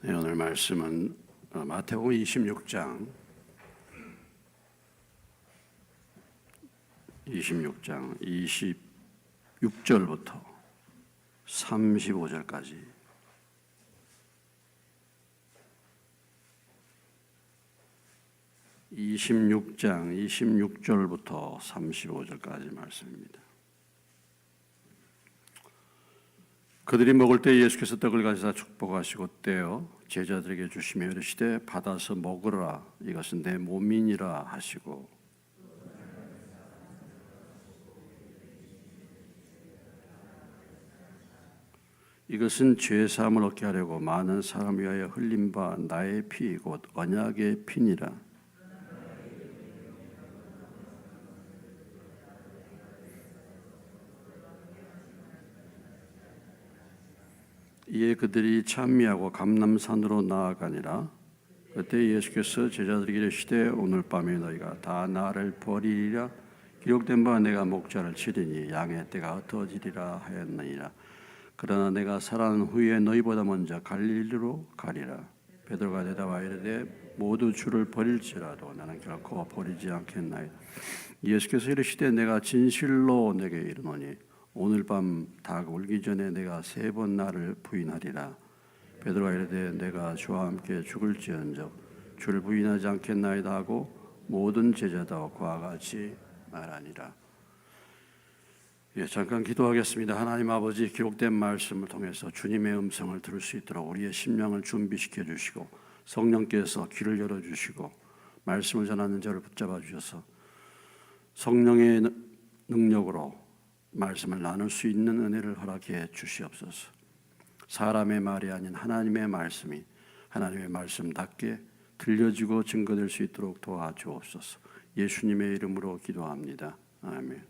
네, 오늘 말씀은 마태복음 26장 26절 35절까지 (26장) 35절까지 말씀입니다. 그들이 먹을 때 예수께서 떡을 가지사 축복하시고 떼어 제자들에게 주시며 이르시되 받아서 먹으라, 이것은 내 몸이니라 하시고, 이것은 죄 사함을 얻게 하려고 많은 사람 위하여 흘린 바 나의 피 곧 언약의 피니라. 이에 그들이 찬미하고 감람산으로 나아가니라. 그때 예수께서 제자들에게 이르시되 오늘 밤에 너희가 다 나를 버리리라. 기록된 바 내가 목자를 치리니 양의 떼가 흩어지리라 하였느니라. 그러나 내가 살아난 후에 너희보다 먼저 갈릴리로 가리라. 베드로가 대답하여 이르되 모두 주를 버릴지라도 나는 결코 버리지 않겠나이다. 예수께서 이르시되 내가 진실로 내게 이르노니 오늘 밤 닭 울기 전에 내가 3번 나를 부인하리라. 베드로가 이르되 내가 주와 함께 죽을지언정 주를 부인하지 않겠나이다 하고 모든 제자도 그와 같이 말하니라. 잠깐 기도하겠습니다. 하나님 아버지, 기록된 말씀을 통해서 주님의 음성을 들을 수 있도록 우리의 심령을 준비시켜 주시고 성령께서 귀를 열어주시고 말씀을 전하는 자를 붙잡아 주셔서 성령의 능력으로 말씀을 나눌 수 있는 은혜를 허락해 주시옵소서. 사람의 말이 아닌 하나님의 말씀이 하나님의 말씀답게 들려지고 증거될 수 있도록 도와주옵소서. 예수님의 이름으로 기도합니다. 아멘.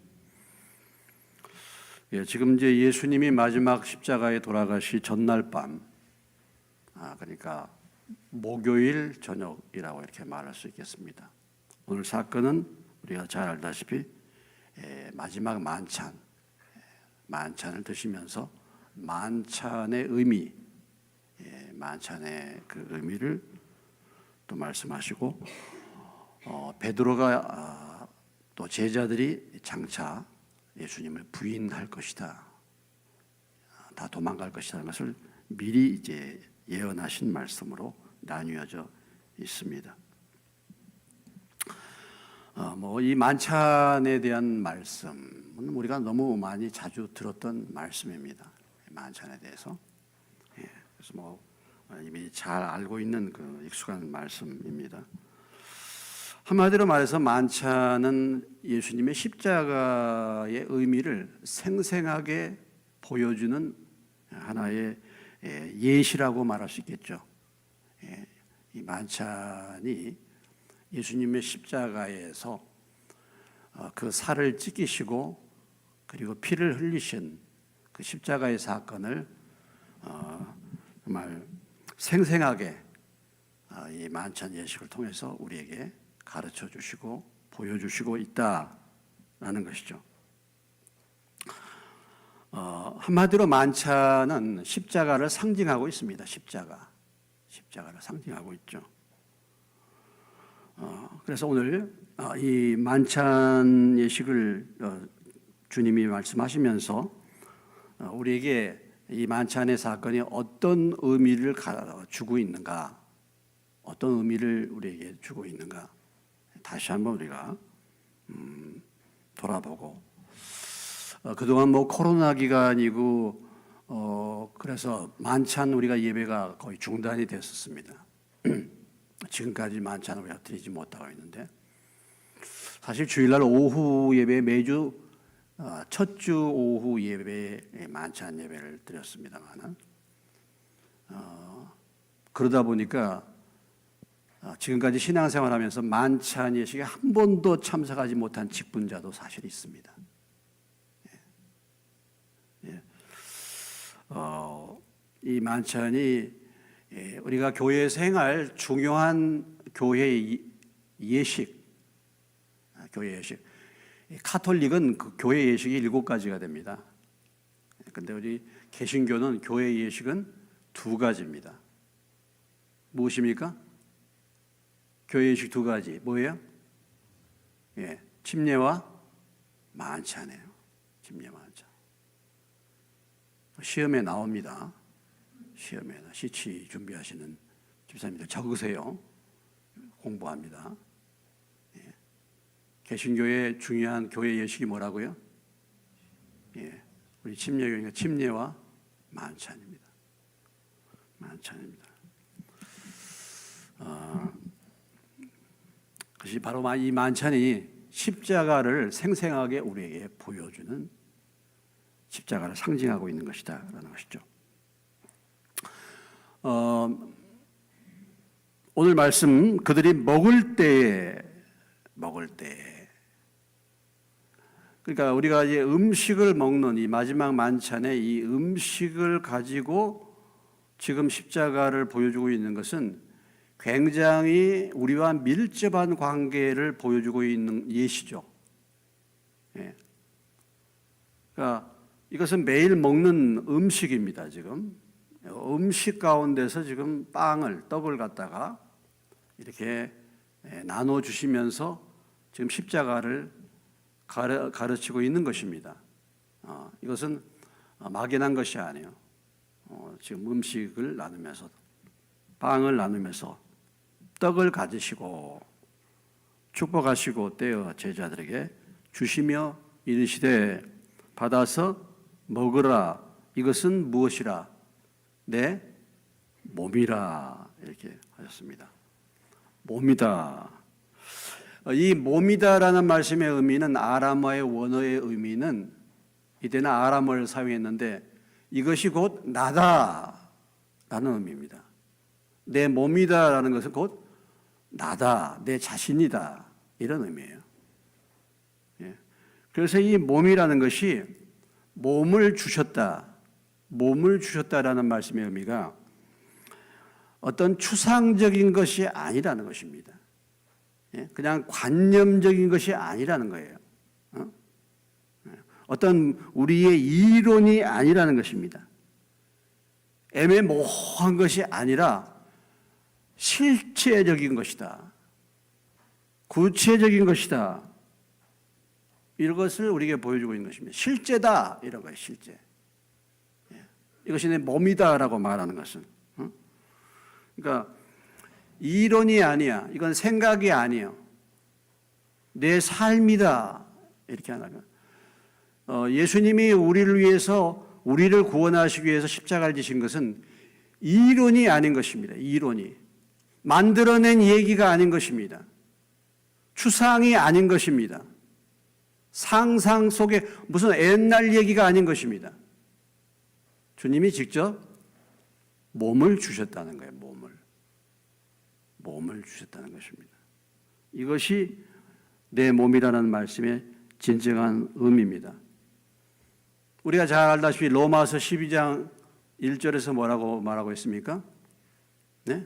지금 이제 예수님이 마지막 십자가에 돌아가시 전날 밤, 그러니까 목요일 저녁이라고 이렇게 말할 수 있겠습니다. 오늘 사건은 우리가 잘 알다시피 마지막 만찬을 드시면서 만찬의 의미, 만찬의 그 의미를 또 말씀하시고, 베드로가 또 제자들이 장차 예수님을 부인할 것이다, 다 도망갈 것이라는 것을 미리 이제 예언하신 말씀으로 나뉘어져 있습니다. 이 만찬에 대한 말씀은 우리가 너무 많이 자주 들었던 말씀입니다. 만찬에 대해서. 그래서 이미 잘 알고 있는 그 익숙한 말씀입니다. 한마디로 말해서 만찬은 예수님의 십자가의 의미를 생생하게 보여주는 하나의 예시라고 말할 수 있겠죠. 이 만찬이 예수님의 십자가에서 그 살을 찢기시고 그리고 피를 흘리신 그 십자가의 사건을 정말 생생하게 이 만찬 예식을 통해서 우리에게 가르쳐 주시고 보여주시고 있다라는 것이죠. 한마디로 만찬은 십자가를 상징하고 있습니다. 십자가를 상징하고 있죠. 그래서 오늘 이 만찬 예식을 주님이 말씀하시면서 우리에게 이 만찬의 사건이 어떤 의미를 주고 있는가, 어떤 의미를 우리에게 주고 있는가 다시 한번 우리가 돌아보고, 그동안 코로나 기간이고 그래서 만찬 우리가 예배가 거의 중단이 됐었습니다. 지금까지 만찬을 우리가 드리지 못하고 있는데, 사실 주일날 오후 예배, 매주 첫 주 오후 예배에 만찬 예배를 드렸습니다만, 그러다 보니까 지금까지 신앙생활하면서 만찬 예식에 한 번도 참석하지 못한 직분자도 사실 있습니다. 이 만찬이 우리가 교회에서 행할 중요한 교회 예식, 카톨릭은 그 교회 예식이 7가지가 됩니다. 그런데 우리 개신교는 교회 예식은 2가지입니다. 무엇입니까? 교회 예식 두 가지. 뭐예요? 예, 침례와 만찬이에요. 침례 만찬. 시험에 나옵니다. 시험에 시치 준비하시는 집사님들 적으세요. 공부합니다. 예. 개신교의 중요한 교회 예식이 뭐라고요? 예, 우리 침례교니까 침례와 만찬입니다. 만찬입니다. 그것이 바로 이 만찬이 십자가를 생생하게 우리에게 보여주는, 십자가를 상징하고 있는 것이다라는 것이죠. 오늘 말씀, 그들이 먹을 때에, 그러니까 우리가 이제 음식을 먹는 이 마지막 만찬에 이 음식을 가지고 지금 십자가를 보여주고 있는 것은 굉장히 우리와 밀접한 관계를 보여주고 있는 예시죠. 예. 그러니까 이것은 매일 먹는 음식입니다. 지금 음식 가운데서 지금 떡을 갖다가 이렇게 나눠 주시면서 지금 십자가를 가르치고 있는 것입니다. 이것은 막연한 것이 아니에요. 지금 음식을 나누면서, 빵을 나누면서 떡을 가지시고 축복하시고 떼어 제자들에게 주시며 이르시되 받아서 먹으라. 이것은 무엇이라? 내 몸이라. 이렇게 하셨습니다. 몸이다. 이 몸이다라는 말씀의 의미는, 아람어의 원어의 의미는, 이때는 아람어를 사용했는데 이것이 곧 나다라는 의미입니다. 내 몸이다라는 것은 곧 나다, 내 자신이다, 이런 의미예요. 예. 그래서 이 몸이라는 것이 몸을 주셨다라는 말씀의 의미가 어떤 추상적인 것이 아니라는 것입니다. 그냥 관념적인 것이 아니라는 거예요. 어떤 우리의 이론이 아니라는 것입니다. 애매모호한 것이 아니라 실체적인 것이다. 구체적인 것이다. 이것을 우리에게 보여주고 있는 것입니다. 실제다, 이런 거예요. 실제. 이것이 내 몸이다라고 말하는 것은. 그러니까 이론이 아니야. 이건 생각이 아니에요. 내 삶이다. 이렇게 하나가. 예수님이 우리를 위해서, 우리를 구원하시기 위해서 십자가를 지신 것은 이론이 아닌 것입니다. 이론이. 만들어낸 얘기가 아닌 것입니다. 추상이 아닌 것입니다. 상상 속에 무슨 옛날 얘기가 아닌 것입니다. 주님이 직접 몸을 주셨다는 거예요. 몸을 주셨다는 것입니다. 이것이 내 몸이라는 말씀의 진정한 의미입니다. 우리가 잘 알다시피 로마서 12장 1절에서 뭐라고 말하고 있습니까? 네?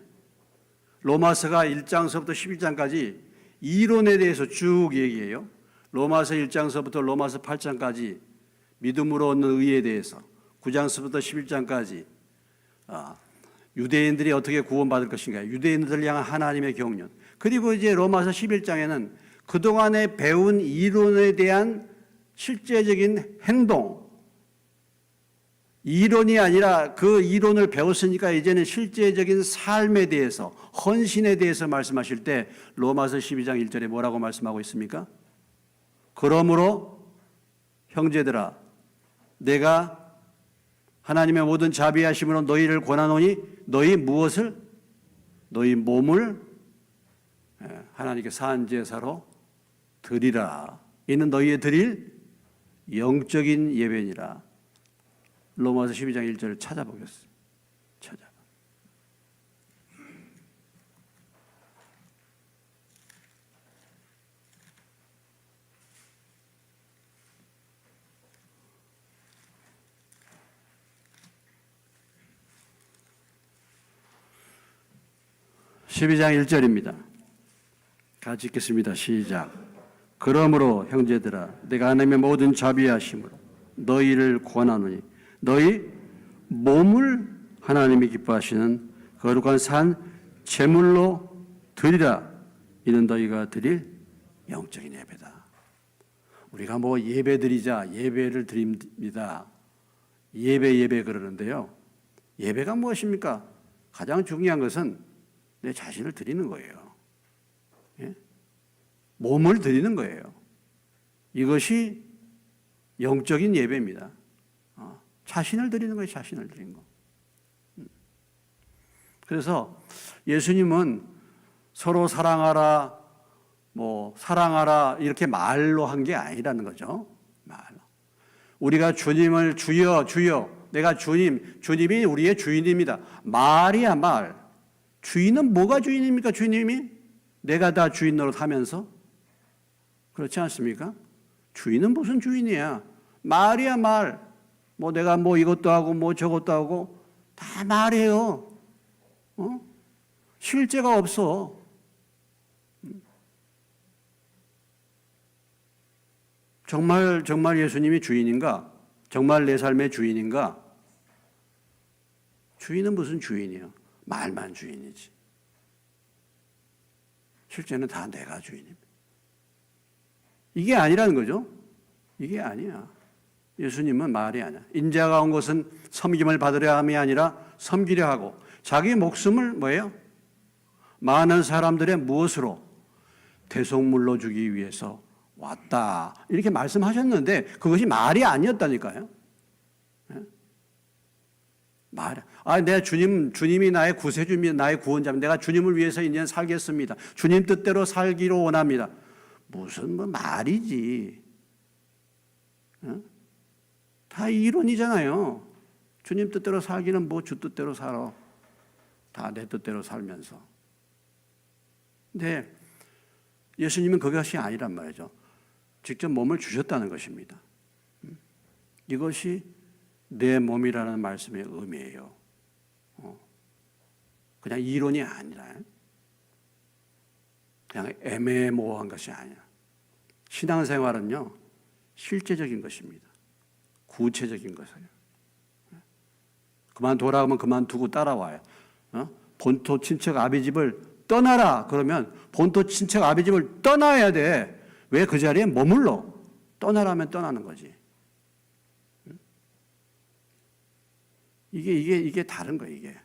로마서가 1장서부터 11장까지 이론에 대해서 쭉 얘기해요. 로마서 1장서부터 로마서 8장까지 믿음으로 얻는 의에 대해서, 9장서부터 11장까지 유대인들이 어떻게 구원받을 것인가, 유대인들을 향한 하나님의 경륜, 그리고 이제 로마서 11장에는 그동안에 배운 이론에 대한 실제적인 행동, 이론이 아니라 그 이론을 배웠으니까 이제는 실제적인 삶에 대해서, 헌신에 대해서 말씀하실 때 로마서 12장 1절에 뭐라고 말씀하고 있습니까? 그러므로 형제들아, 내가 하나님의 모든 자비하심으로 너희를 권하노니 너희 무엇을? 너희 몸을 하나님께 산 제사로 드리라. 이는 너희의 드릴 영적인 예배니라. 로마서 12장 1절을 찾아보겠습니다. 찾아봐. (12장 1절입니다) 같이 읽겠습니다. 시작. 그러므로 형제들아, 내가 하나님의 모든 자비하심으로 너희를 권하노니 너희 몸을 하나님이 기뻐하시는 거룩한 산 제물로 드리라. 이는 너희가 드릴 영적인 예배다. 우리가 뭐 예배 드리자, 예배를 드립니다. 예배 그러는데요. 예배가 무엇입니까? 가장 중요한 것은 내 자신을 드리는 거예요. 예? 몸을 드리는 거예요. 이것이 영적인 예배입니다. 자신을 드리는 거예요. 자신을 드리는 거. 그래서 예수님은 서로 사랑하라, 사랑하라 이렇게 말로 한 게 아니라는 거죠. 말로. 우리가 주님을 주여 내가 주님이 우리의 주인입니다. 말이야 말. 주인은 뭐가 주인입니까? 주님이 내가 다 주인 노릇 하면서 그렇지 않습니까? 주인은 무슨 주인이야? 말이야 말. 내가 이것도 하고 저것도 하고 다 말이에요. 실제가 없어. 정말 예수님이 주인인가? 정말 내 삶의 주인인가? 주인은 무슨 주인이에요? 말만 주인이지. 실제는 다 내가 주인입니다. 이게 아니라는 거죠. 이게 아니야. 예수님은 말이 아니야. 인자가 온 것은 섬김을 받으려 함이 아니라 섬기려 하고 자기 목숨을 뭐예요? 많은 사람들의 무엇으로? 대속물로 주기 위해서 왔다. 이렇게 말씀하셨는데 그것이 말이 아니었다니까요. 내가 주님이 나의 구세주입니다. 나의 구원자입니다. 내가 주님을 위해서 이제 살겠습니다. 주님 뜻대로 살기로 원합니다. 무슨 말이지. 다 이론이잖아요. 주님 뜻대로 살기는 주 뜻대로 살아. 다 내 뜻대로 살면서. 근데 예수님은 그것이 아니란 말이죠. 직접 몸을 주셨다는 것입니다. 이것이 내 몸이라는 말씀의 의미예요. 그냥 이론이 아니라 그냥 애매모호한 것이 아니라 신앙생활은요 실제적인 것입니다. 구체적인 것이에요. 그만 돌아오면 그만두고 따라와요. 본토 친척 아비 집을 떠나라 그러면 본토 친척 아비 집을 떠나야 돼. 왜 그 자리에 머물러? 떠나라면 떠나는 거지. 이게 다른 거예요, 이게.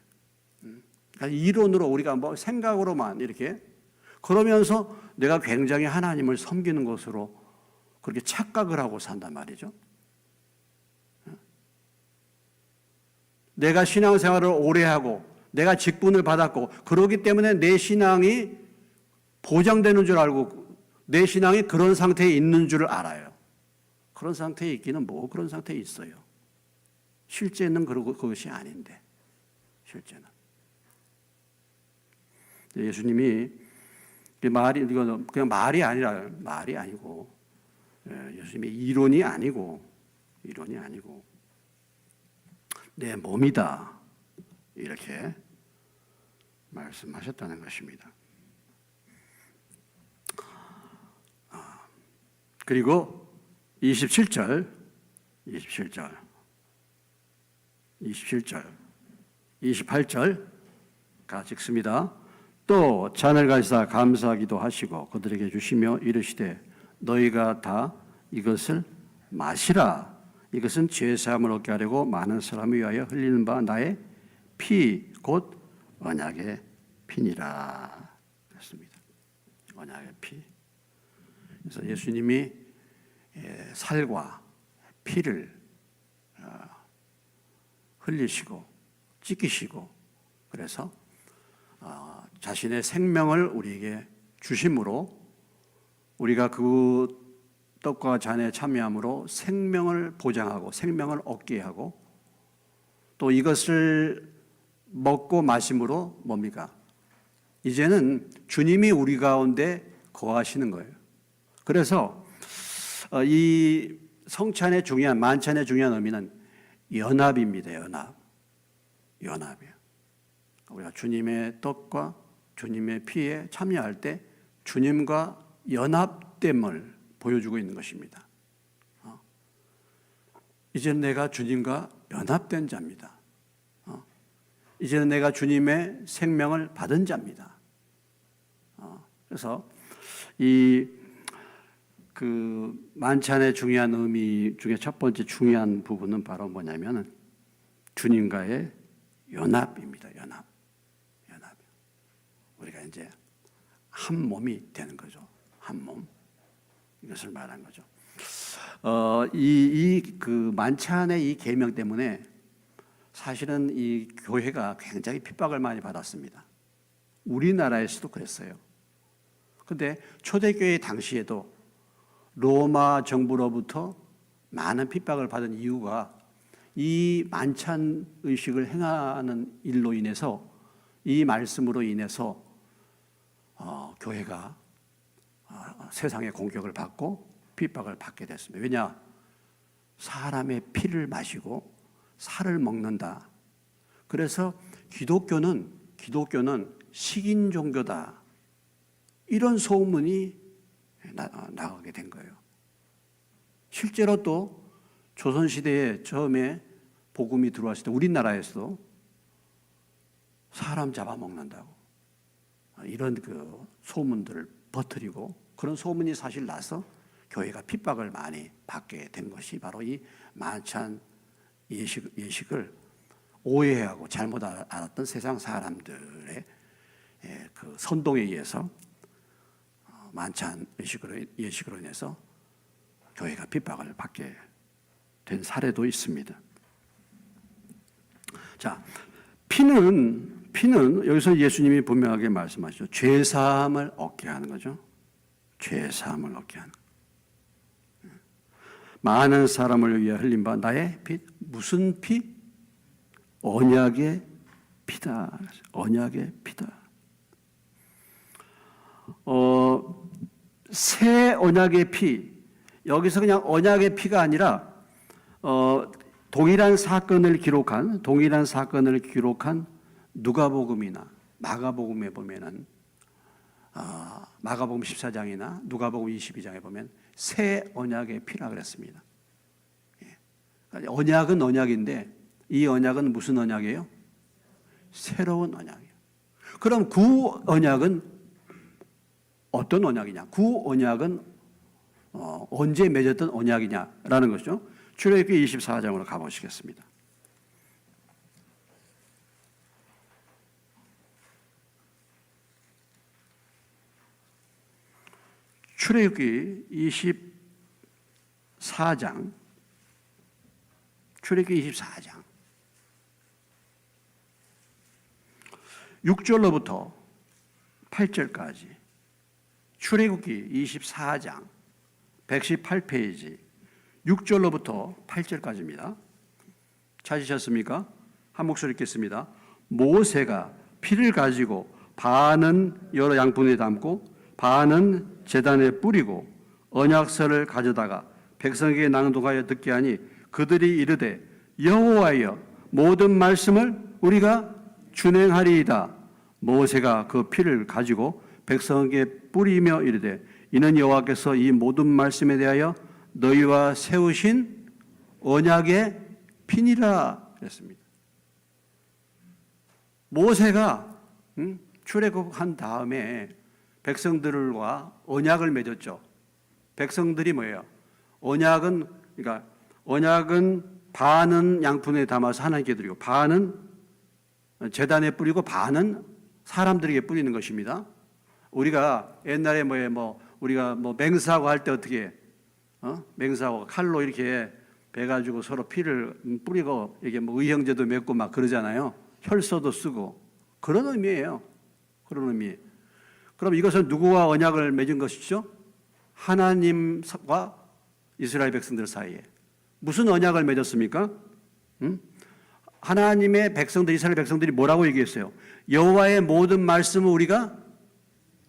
그러니까 이론으로 우리가 생각으로만 이렇게 그러면서 내가 굉장히 하나님을 섬기는 것으로 그렇게 착각을 하고 산단 말이죠. 내가 신앙생활을 오래 하고 내가 직분을 받았고 그러기 때문에 내 신앙이 보장되는 줄 알고 내 신앙이 그런 상태에 있는 줄 알아요. 그런 상태에 있기는 그런 상태에 있어요. 실제는 그것이 아닌데 실제는. 예수님이 이건 그냥 말이 아니고 예수님이 이론이 아니고 내 몸이다 이렇게 말씀하셨다는 것입니다. 그리고 27절 28절 같이 읽습니다. 또 잔을 가지사 감사하기도 하시고 그들에게 주시며 이르시되 너희가 다 이것을 마시라. 이것은 죄사함을 얻게 하려고 많은 사람을 위하여 흘리는 바 나의 피 곧 언약의 피니라. 그렇습니다. 언약의 피. 그래서 예수님이 살과 피를 흘리시고 찢기시고 그래서 자신의 생명을 우리에게 주심으로 우리가 그 떡과 잔에 참여함으로 생명을 보장하고 생명을 얻게 하고 또 이것을 먹고 마심으로 뭡니까? 이제는 주님이 우리 가운데 거하시는 거예요. 그래서 이 성찬의 만찬의 중요한 의미는 연합입니다. 연합이에요. 우리가 주님의 떡과 주님의 피에 참여할 때 주님과 연합됨을 보여주고 있는 것입니다. 이제 내가 주님과 연합된 자입니다. 이제는 내가 주님의 생명을 받은 자입니다. 그래서 그 만찬의 중요한 의미 중에 첫 번째 중요한 부분은 바로 뭐냐면은 주님과의 연합입니다. 연합. 우리가 이제 한 몸이 되는 거죠. 한 몸. 이것을 말한 거죠. 그 만찬의 이 계명 때문에 사실은 이 교회가 굉장히 핍박을 많이 받았습니다. 우리나라에서도 그랬어요. 근데 초대교회 당시에도 로마 정부로부터 많은 핍박을 받은 이유가 이 만찬 의식을 행하는 일로 인해서, 이 말씀으로 인해서 교회가 세상의 공격을 받고 핍박을 받게 됐습니다. 왜냐? 사람의 피를 마시고 살을 먹는다. 그래서 기독교는 식인 종교다. 이런 소문이 나가게 된 거예요. 실제로 또 조선시대에 처음에 복음이 들어왔을 때 우리나라에서도 사람 잡아먹는다고 이런 그 소문들을 퍼뜨리고, 그런 소문이 사실 나서 교회가 핍박을 많이 받게 된 것이 바로 이 만찬 예식을 오해하고 잘못 알았던 세상 사람들의 그 선동에 의해서 만찬 예식으로 인해서 교회가 핍박을 받게 된 사례도 있습니다. 자, 피는 여기서 예수님이 분명하게 말씀하시죠. 죄사함을 얻게 하는 거죠. 죄사함을 얻게 하는. 많은 사람을 위해 흘린 바 나의 피. 무슨 피? 언약의 피다. 언약의 피다. 새 언약의 피. 여기서 그냥 언약의 피가 아니라 동일한 사건을 기록한 누가복음이나 마가복음에 보면은 마가복음 14장이나 누가복음 22장에 보면 새 언약의 피라 그랬습니다. 언약은 언약인데 이 언약은 무슨 언약이에요? 새로운 언약이에요. 그럼 구 언약은 어떤 언약이냐? 구 언약은 언제 맺었던 언약이냐라는 것이죠. 출애굽기 24장으로 가보시겠습니다. 출애굽기 24장 6절로부터 8절까지 출애굽기 24장 118페이지 6절로부터 8절까지입니다. 찾으셨습니까? 한 목소리 읽겠습니다. 모세가 피를 가지고 반은 여러 양푼에 담고 반은 제단에 뿌리고 언약서를 가져다가 백성에게 낭독하여 듣게 하니 그들이 이르되 여호와여 모든 말씀을 우리가 준행하리이다. 모세가 그 피를 가지고 백성에게 뿌리며 이르되 이는 여호와께서 이 모든 말씀에 대하여 너희와 세우신 언약의 피니라 그랬습니다. 모세가 출애굽한 다음에 백성들과 언약을 맺었죠. 백성들이 뭐예요? 언약은 반은 양푼에 담아서 하나님께 드리고 반은 제단에 뿌리고 반은 사람들에게 뿌리는 것입니다. 우리가 옛날에 우리가 맹세하고 할 때 어떻게 해? 맹세하고 칼로 이렇게 베가지고 서로 피를 뿌리고 이게 의형제도 맺고 막 그러잖아요. 혈서도 쓰고 그런 의미예요. 그런 의미. 그럼 이것은 누구와 언약을 맺은 것이죠? 하나님과 이스라엘 백성들 사이에. 무슨 언약을 맺었습니까? 하나님의 백성들, 이스라엘 백성들이 뭐라고 얘기했어요? 여호와의 모든 말씀을 우리가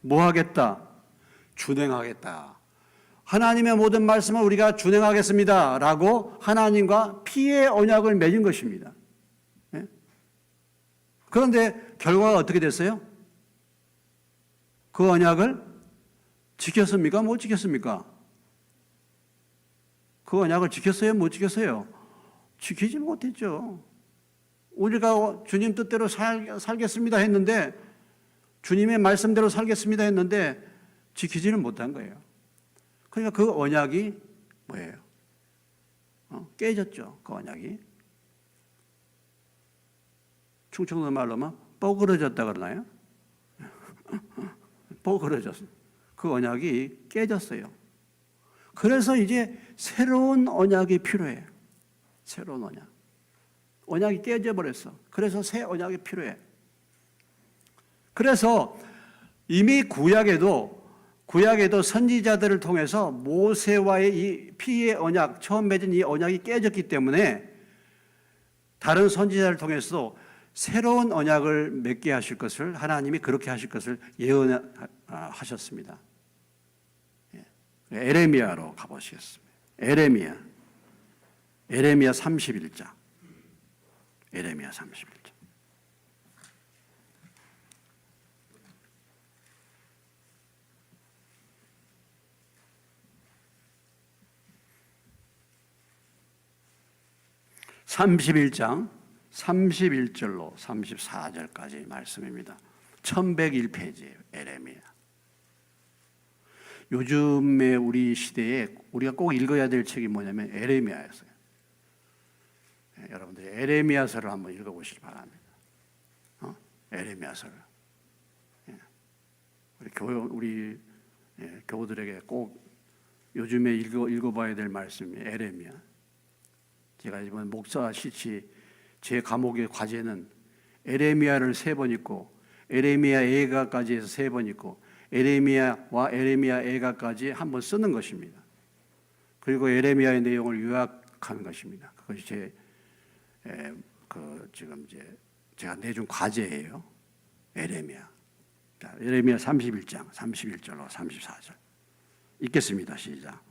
뭐 하겠다? 준행하겠다. 하나님의 모든 말씀을 우리가 준행하겠습니다. 라고 하나님과 피의 언약을 맺은 것입니다. 그런데 결과가 어떻게 됐어요? 그 언약을 지켰습니까? 못 지켰습니까? 그 언약을 지켰어요? 못 지켰어요? 지키지 못했죠. 우리가 주님 뜻대로 살겠습니다 했는데, 주님의 말씀대로 살겠습니다 했는데 지키지는 못한 거예요. 그러니까 그 언약이 뭐예요? 깨졌죠. 그 언약이. 충청도 말로 막 뻐그러졌다 그러나요? 뻐그러졌어요. 그 언약이 깨졌어요. 그래서 이제 새로운 언약이 필요해요. 새로운 언약. 언약이 깨져버렸어. 그래서 새 언약이 필요해. 그래서 이미 구약에도 선지자들을 통해서 모세와의 이 피의 언약, 처음 맺은 이 언약이 깨졌기 때문에 다른 선지자를 통해서도 새로운 언약을 맺게 하실 것을, 하나님이 그렇게 하실 것을 예언하셨습니다. 에레미야로 가보시겠습니다. 에레미야 31장. 에레미야 31장. (31장) 31절로 34절까지 말씀입니다. 1101페이지예요. 에레미야. 요즘에 우리 시대에 우리가 꼭 읽어야 될 책이 뭐냐면 에레미야였어요. 여러분들이 에레미야서를 한번 읽어보시기 바랍니다. 에레미야서를. 우리 교우들에게 꼭 요즘에 읽어봐야 될 말씀이 에레미야. 제가 이번 목사 시치 제 과목의 과제는 에레미야를 3번 읽고 에레미야 애가까지 해서 3번 읽고 에레미야와 에레미야 애가까지 한번 쓰는 것입니다. 그리고 에레미야의 내용을 요약하는 것입니다. 그것이 지금 제가 내준 과제예요. 에레미야. 자, 에레미야 31장 31절로 34절 읽겠습니다. 시작.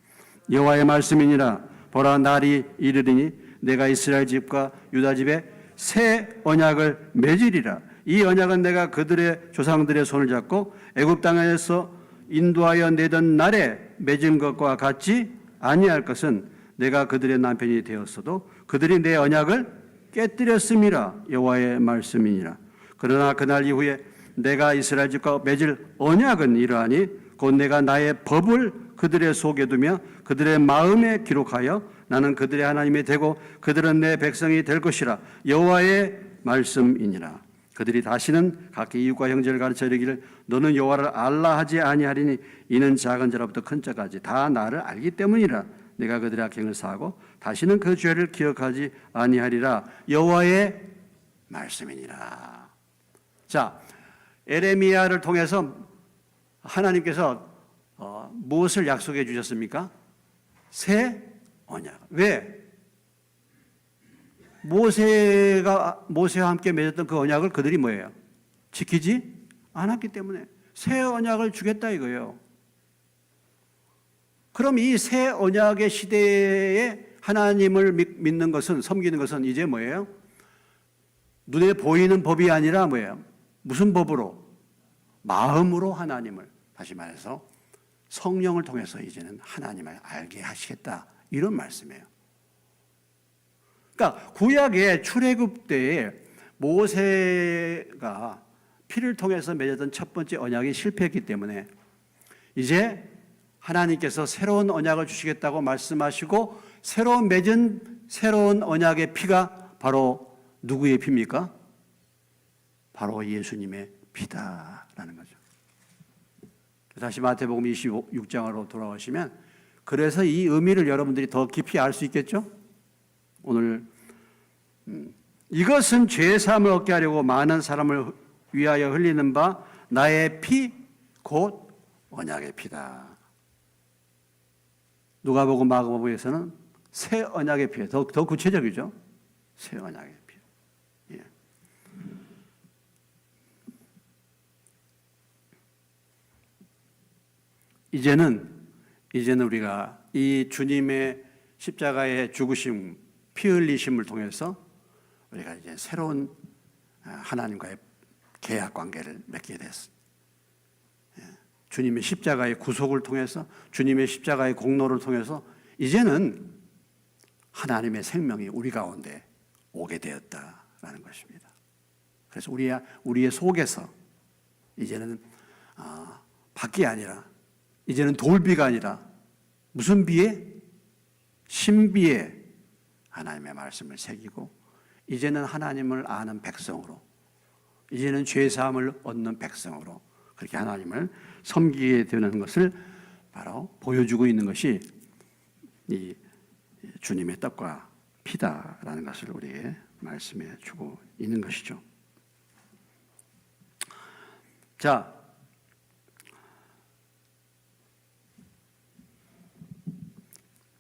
여호와의 말씀이니라. 보라, 날이 이르리니 내가 이스라엘 집과 유다 집에 새 언약을 맺으리라. 이 언약은 내가 그들의 조상들의 손을 잡고 애굽 땅에서 인도하여 내던 날에 맺은 것과 같지 아니할 것은 내가 그들의 남편이 되었어도 그들이 내 언약을 깨뜨렸음이라. 여호와의 말씀이니라. 그러나 그날 이후에 내가 이스라엘 집과 맺을 언약은 이러하니 곧 내가 나의 법을 그들의 속에 두며 그들의 마음에 기록하여 나는 그들의 하나님이 되고 그들은 내 백성이 될 것이라. 여호와의 말씀이니라. 그들이 다시는 각기 이웃과 형제를 가르쳐 이르기를 너는 여호와를 알라 하지 아니하리니 이는 작은 자로부터 큰 자까지 다 나를 알기 때문이라. 내가 그들의 악행을 사하고 다시는 그 죄를 기억하지 아니하리라. 여호와의 말씀이니라. 자, 에레미야를 통해서 하나님께서 무엇을 약속해 주셨습니까? 새 언약. 왜? 모세와 함께 맺었던 그 언약을 그들이 뭐예요? 지키지 않았기 때문에 새 언약을 주겠다 이거예요. 그럼 이 새 언약의 시대에 하나님을 믿는 것은, 섬기는 것은 이제 뭐예요? 눈에 보이는 법이 아니라 뭐예요? 무슨 법으로? 마음으로 하나님을, 다시 말해서 성령을 통해서 이제는 하나님을 알게 하시겠다, 이런 말씀이에요. 그러니까 구약의 출애굽 때에 모세가 피를 통해서 맺었던 첫 번째 언약이 실패했기 때문에 이제 하나님께서 새로운 언약을 주시겠다고 말씀하시고 맺은 새로운 언약의 피가 바로 누구의 피입니까? 바로 예수님의 피다라는 거죠. 다시 마태복음 26장으로 돌아오시면, 그래서 이 의미를 여러분들이 더 깊이 알 수 있겠죠? 오늘 이것은 죄사함을 얻게 하려고 많은 사람을 위하여 흘리는 바 나의 피 곧 언약의 피다. 누가복음 마가복음에서는 새 언약의 피, 더 구체적이죠. 새 언약의 피. 예. 이제는 우리가 이 주님의 십자가의 죽으심, 피 흘리심을 통해서 우리가 이제 새로운 하나님과의 계약 관계를 맺게 됐습니다. 주님의 십자가의 구속을 통해서, 주님의 십자가의 공로를 통해서 이제는 하나님의 생명이 우리 가운데 오게 되었다. 것입니다. 그래서 우리의 속에서 이제는 밖이 아니라, 이제는 돌비가 아니라 무슨 비에? 신비에 하나님의 말씀을 새기고, 이제는 하나님을 아는 백성으로, 이제는 죄사함을 얻는 백성으로 그렇게 하나님을 섬기게 되는 것을 바로 보여주고 있는 것이 이 주님의 떡과 피다라는 것을 우리에게 말씀해 주고 있는 것이죠. 자,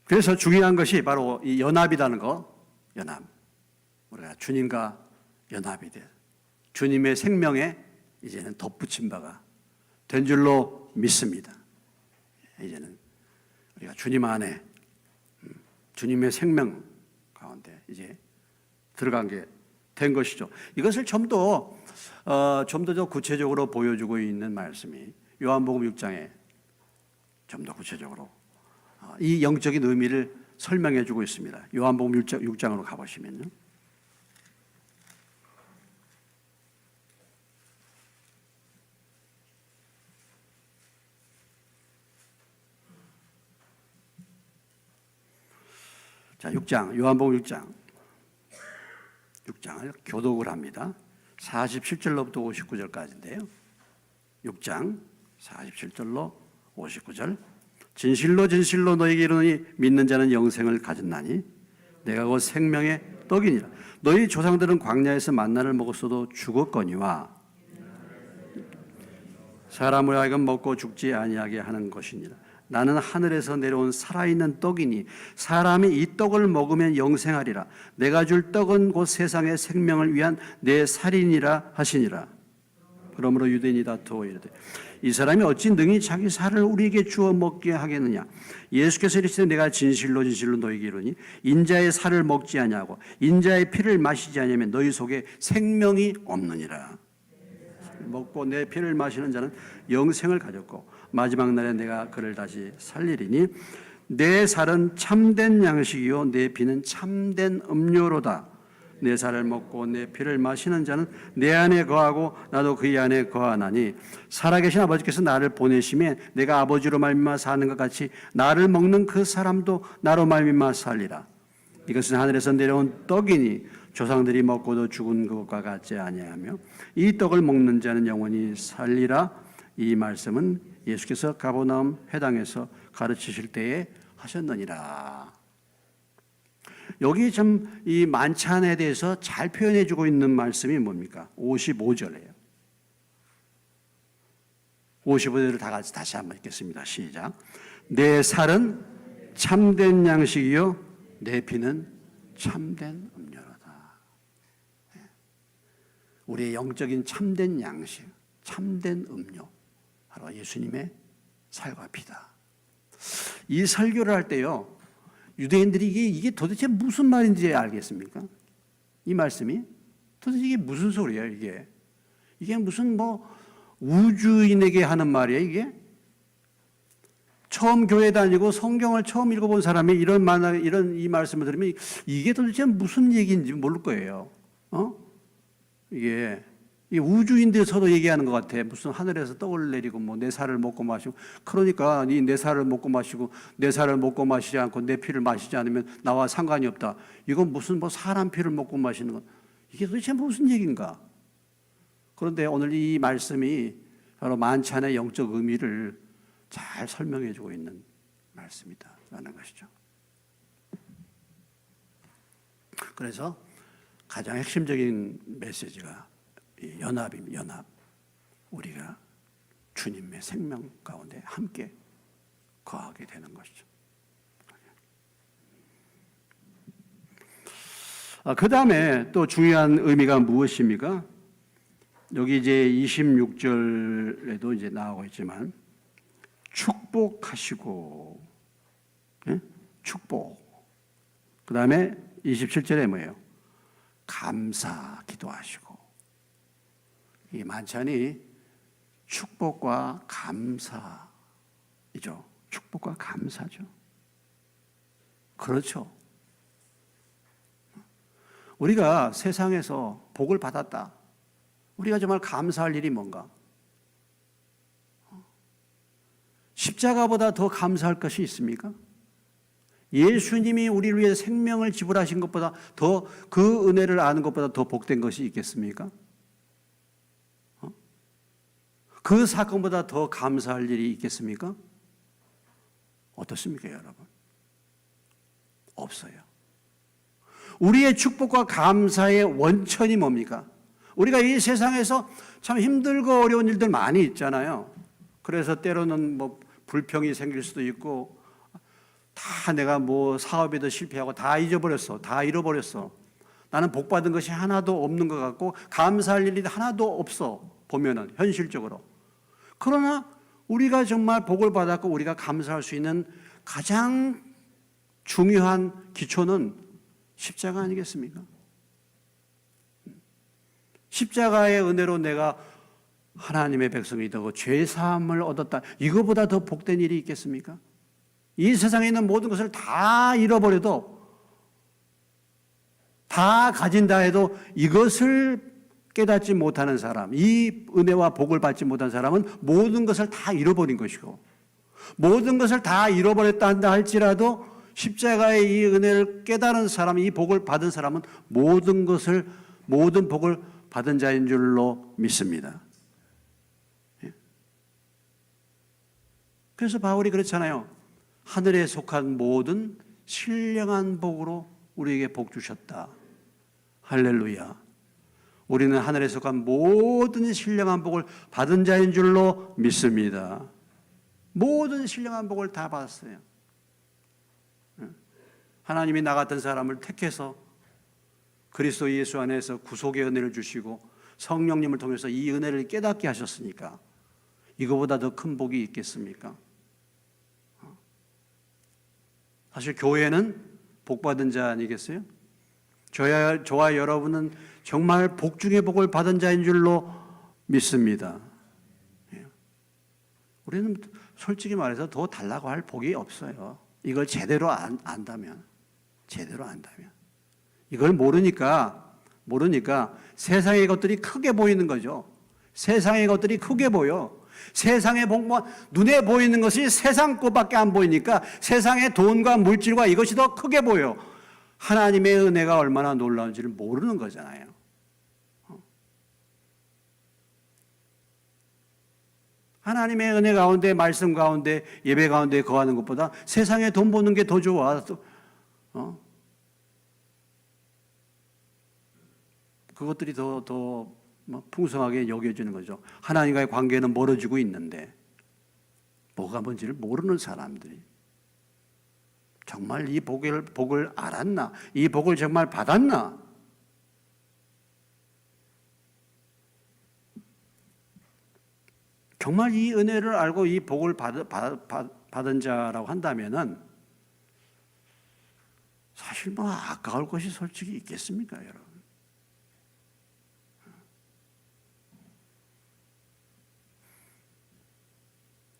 그래서 중요한 것이 바로 이 연합이라는 거, 연합. 우리가 주님과 연합이 돼, 주님의 생명에 이제는 덧붙인 바가 된 줄로 믿습니다. 이제는 우리가 주님 안에, 주님의 생명 가운데 이제 들어간 게 된 것이죠. 이것을 좀 더 구체적으로 보여주고 있는 말씀이 요한복음 6장에 좀 더 구체적으로 이 영적인 의미를 설명해 주고 있습니다. 요한복음 6장으로 가보시면요. 자, 6장, 요한복음 6장을 교독을 합니다. 47절로부터 59절까지인데요. 6장 47절로 59절. 진실로 진실로 너희에게 이르노니 믿는 자는 영생을 가졌나니 내가 곧 생명의 떡이니라. 너희 조상들은 광야에서 만나를 먹었어도 죽었거니와 사람을 하여금 먹고 죽지 아니하게 하는 것이니라. 나는 하늘에서 내려온 살아있는 떡이니 사람이 이 떡을 먹으면 영생하리라. 내가 줄 떡은 곧 세상의 생명을 위한 내 살이니라 하시니라. 그러므로 유대인이 다투어 이르되 이 사람이 어찌 능히 자기 살을 우리에게 주어 먹게 하겠느냐. 예수께서 이르시되 내가 진실로 진실로 너희에게 이르노니 인자의 살을 먹지 아니하고 인자의 피를 마시지 아니하면 너희 속에 생명이 없느니라. 먹고 내 피를 마시는 자는 영생을 가졌고 마지막 날에 내가 그를 다시 살리리니 내 살은 참된 양식이요 내 피는 참된 음료로다. 내 살을 먹고 내 피를 마시는 자는 내 안에 거하고 나도 그의 안에 거하나니 살아계신 아버지께서 나를 보내심에 내가 아버지로 말미암아 사는 것 같이 나를 먹는 그 사람도 나로 말미암아 살리라. 이것은 하늘에서 내려온 떡이니 조상들이 먹고도 죽은 것과 같지 아니하며 이 떡을 먹는 자는 영원히 살리라. 이 말씀은 예수께서 가버나움 회당에서 가르치실 때에 하셨느니라. 여기 좀 이 만찬에 대해서 잘 표현해 주고 있는 말씀이 뭡니까? 55절이에요. 55절을 다 같이 다시 한번 읽겠습니다. 시작. 내 살은 참된 양식이요 내 피는 참된 음료로다. 우리의 영적인 참된 양식, 참된 음료, 바로 예수님의 살과 피다. 이 설교를 할 때요, 유대인들이 이게 도대체 무슨 말인지 알겠습니까? 이 말씀이 도대체 이게 무슨 소리예요? 이게 무슨 우주인에게 하는 말이에요? 이게 처음 교회 다니고 성경을 처음 읽어본 사람이 이런 이 말씀을 들으면 이게 도대체 무슨 얘기인지 모를 거예요. 이게 우주인들 서로 얘기하는 것 같아. 무슨 하늘에서 떡을 내리고 내 살을 먹고 마시고. 그러니까 내 살을 먹고 마시고 내 살을 먹고 마시지 않고 내 피를 마시지 않으면 나와 상관이 없다. 이건 무슨 사람 피를 먹고 마시는 것. 이게 도대체 무슨 얘기인가? 그런데 오늘 이 말씀이 바로 만찬의 영적 의미를 잘 설명해 주고 있는 말씀이다라는 것이죠. 그래서 가장 핵심적인 메시지가 연합입니다. 연합. 우리가 주님의 생명 가운데 함께 거하게 되는 것이죠. 그 다음에 또 중요한 의미가 무엇입니까? 여기 이제 26절에도 이제 나오고 있지만 축복하시고, 축복. 그 다음에 27절에 뭐예요? 감사 기도하시고. 이 만찬이 축복과 감사이죠. 축복과 감사죠. 그렇죠. 우리가 세상에서 복을 받았다. 우리가 정말 감사할 일이 뭔가? 십자가보다 더 감사할 것이 있습니까? 예수님이 우리를 위해 생명을 지불하신 것보다 더 그 은혜를 아는 것보다 더 복된 것이 있겠습니까? 그 사건보다 더 감사할 일이 있겠습니까? 어떻습니까, 여러분? 없어요. 우리의 축복과 감사의 원천이 뭡니까? 우리가 이 세상에서 참 힘들고 어려운 일들 많이 있잖아요. 그래서 때로는 뭐 불평이 생길 수도 있고, 다 내가 뭐 사업에도 실패하고 다 잊어버렸어. 다 잃어버렸어. 나는 복 받은 것이 하나도 없는 것 같고 감사할 일이 하나도 없어. 보면은 현실적으로. 그러나 우리가 정말 복을 받았고 우리가 감사할 수 있는 가장 중요한 기초는 십자가 아니겠습니까? 십자가의 은혜로 내가 하나님의 백성이 되고 죄 사함을 얻었다. 이거보다 더 복된 일이 있겠습니까? 이 세상에 있는 모든 것을 다 잃어버려도, 다 가진다 해도 이것을 깨닫지 못하는 사람, 이 은혜와 복을 받지 못한 사람은 모든 것을 다 잃어버린 것이고, 모든 것을 다 잃어버렸다 한다 할지라도 십자가의 이 은혜를 깨달은 사람, 이 복을 받은 사람은 모든 복을 받은 자인 줄로 믿습니다. 그래서 바울이 그렇잖아요. 하늘에 속한 모든 신령한 복으로 우리에게 복 주셨다. 할렐루야. 우리는 하늘에 속한 모든 신령한 복을 받은 자인 줄로 믿습니다. 모든 신령한 복을 다 받았어요. 하나님이 나 같은 사람을 택해서 그리스도 예수 안에서 구속의 은혜를 주시고 성령님을 통해서 이 은혜를 깨닫게 하셨으니까 이거보다 더 큰 복이 있겠습니까? 사실 교회는 복받은 자 아니겠어요? 저와 여러분은 정말 복 중에 복을 받은 자인 줄로 믿습니다. 우리는 솔직히 말해서 더 달라고 할 복이 없어요. 이걸 제대로 안다면. 이걸 모르니까 세상의 것들이 크게 보이는 거죠. 세상의 것들이 크게 보여. 세상의 복만 눈에 보이는 것이 세상 것밖에 안 보이니까 세상의 돈과 물질과 이것이 더 크게 보여. 하나님의 은혜가 얼마나 놀라운지를 모르는 거잖아요. 하나님의 은혜 가운데, 말씀 가운데, 예배 가운데 거하는 것보다 세상에 돈 버는 게 더 좋아. 그것들이 더 풍성하게 여겨지는 거죠. 하나님과의 관계는 멀어지고 있는데 뭐가 뭔지를 모르는 사람들이 정말 이 복을 알았나? 이 복을 정말 받았나? 정말 이 은혜를 알고 이 복을 받은 자라고 한다면은 사실 뭐 아까울 것이 솔직히 있겠습니까, 여러분?